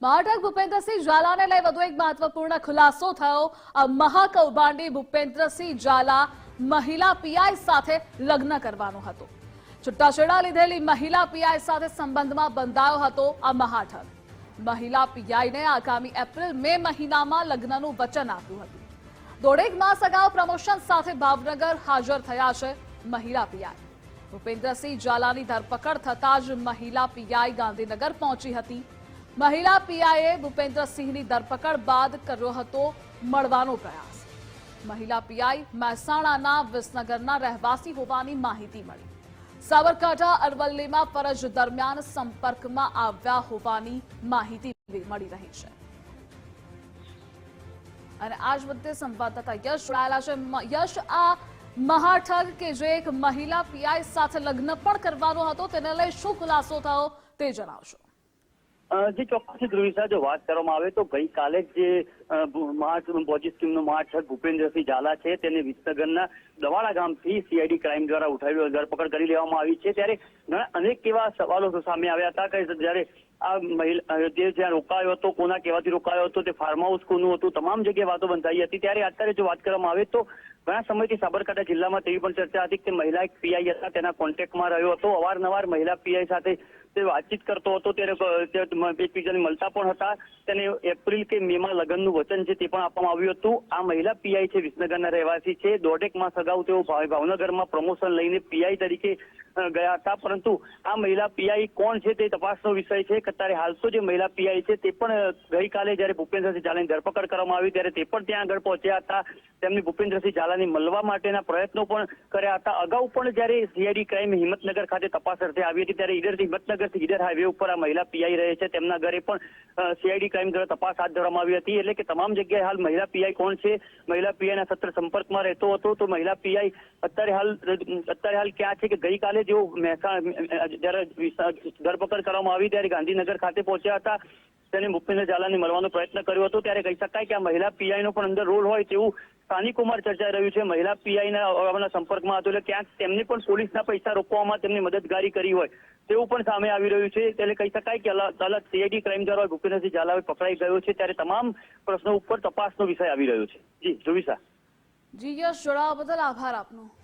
મહાઠગ ભૂપેન્દ્રસિંહ ઝાલાને લઈ વધુ એક મહત્વપૂર્ણ ખુલાસો થયો। મહાકૌભાંડી ભૂપેન્દ્રસિંહ ઝાલા મહિલા પીઆઈ સાથે લગ્ન કરવાનો હતો। છૂટાછેડા લીધેલી મહિલા પીઆઈ સાથે સંબંધમાં બંધાયો હતો આ મહાઠગ। મહિલા પીઆઈને આગામી એપ્રિલ મે મહિનામાં લગ્નનું વચન આપ્યું હતું। દોઢેક માસ અગાઉ પ્રમોશન સાથે ભાવનગર હાજર થયા છે મહિલા પીઆઈ। ભૂપેન્દ્રસિંહ ઝાલાની ધરપકડ થતાં જ મહિલા પીઆઈ ગાંધીનગર પહોંચી હતી। મહિલા પીઆઈએ ભૂપેન્દ્રસિંહની ધરપકડ બાદ કર્યો હતો મળવાનો પ્રયાસ। મહિલા પીઆઈ મહેસાણાના વિસનગરના રહેવાસી હોવાની માહિતી મળી। સાબરકાંઠા અરવલ્લીમાં ફરજ દરમિયાન સંપર્કમાં આવ્યા હોવાની માહિતી મળી રહી છે। અને આજ મુદ્દે સંવાદદાતા યશ જોડાયેલા છે। યશ, આ મહાઠગ કે જે એક મહિલા પીઆઈ સાથે લગ્ન પણ કરવાનો હતો તેને લઈ શું ખુલાસો થયો તે જણાવશો। જે ચોક્કસ ધ્રુવિસા જો વાત કરવામાં આવે તો ગઈકાલે જે બોજી સ્કીમનો મહાઠગ ભૂપેન્દ્રસિંહ ઝાલા છે તેને વિસનગરના દવાડા ગામથી સીઆઈડી ક્રાઇમ દ્વારા ઉઠાવી ધરપકડ કરી લેવામાં આવી છે। ત્યારે ઘણા અનેક એવા સવાલો સામે આવ્યા હતા કે જ્યારે આ મહિલા જે જ્યાં રોકાયો હતો, કોના કહેવાથી રોકાયો હતો, તે ફાર્મ હાઉસ કોનું હતું, તમામ જગ્યાએ વાતો બંધાઈ હતી। ત્યારે અત્યારે જો વાત કરવામાં આવે તો ઘણા સમયથી સાબરકાંઠા જિલ્લામાં તેવી પણ ચર્ચા હતી કે મહિલા એક પીઆઈ હતા તેના કોન્ટેક્ટમાં રહ્યો હતો, અવારનવાર મહિલા પીઆઈ સાથે તે વાતચીત કરતો હતો, ત્યારે એકબીજાને મળતા પણ હતા। તેને એપ્રિલ કે મે માં લગ્નનું વચન છે તે પણ આપવામાં આવ્યું હતું। આ મહિલા પીઆઈ છે વિસનગરના રહેવાસી છે। દોઢેક માસ અગાઉ તેઓ ભાવનગરમાં પ્રમોશન લઈને પીઆઈ તરીકે ગયા હતા, પરંતુ આ મહિલા પીઆઈ કોણ છે તે તપાસનો વિષય છે। અત્યારે હાલ તો જે મહિલા પીઆઈ છે તે પણ ગઈકાલે જયારે ભૂપેન્દ્રસિંહ ઝાલાની ધરપકડ કરવામાં આવી ત્યારે તે પણ ત્યાં આગળ પહોંચ્યા હતા। તેમને ભૂપેન્દ્રસિંહ ઝાલાને મળવા માટેના પ્રયત્નો પણ કર્યા હતા। અગાઉ પણ જયારે સીઆઈડી ક્રાઇમ હિંમતનગર ખાતે તપાસ અર્થે આવી હતી ત્યારે હિંમતનગરથી ઈડર હાઈવે ઉપર આ મહિલા પીઆઈ રહે છે, તેમના ઘરે પણ સીઆઈડી ક્રાઇમ દ્વારા તપાસ હાથ ધરવામાં આવી હતી। એટલે કે તમામ જગ્યાએ હાલ મહિલા પીઆઈ કોણ છે, મહિલા પીઆઈના સતત સંપર્કમાં રહેતો હતો, તો મહિલા પીઆઈ અત્યારે હાલ ક્યાં છે કે ગઈકાલે જેઓ જયારે ધરપકડ કરવામાં આવી ત્યારે ગાંધીનગર ખાતે પહોંચ્યા હતા, તેને ભૂપેન્દ્ર ઝાલાને મળવાનો પ્રયત્ન કર્યો હતો। ત્યારે કહી શકાય કે આ મહિલા પીઆઈનો પણ અંદર રોલ હોય તેવું સ્થાનિકોમાં ચર્ચાઈ રહ્યું છે। મહિલા પીઆઈના સંપર્કમાં હતો એટલે ક્યાંક તેમને પણ પોલીસના પૈસા રોકવામાં તેમની મદદગારી કરી હોય તેવું પણ સામે આવી રહ્યું છે। એટલે કહી શકાય કે અલગ સીઆઈડી ક્રાઇમ દ્વારા ભૂપેન્દ્રસિંહ ઝાલા પકડાઈ ગયો છે, ત્યારે તમામ પ્રશ્નો ઉપર તપાસનો વિષય આવી રહ્યો છે। જી ધ્રુવિસા। જી યશ, જોડાવા બદલ આભાર આપનો।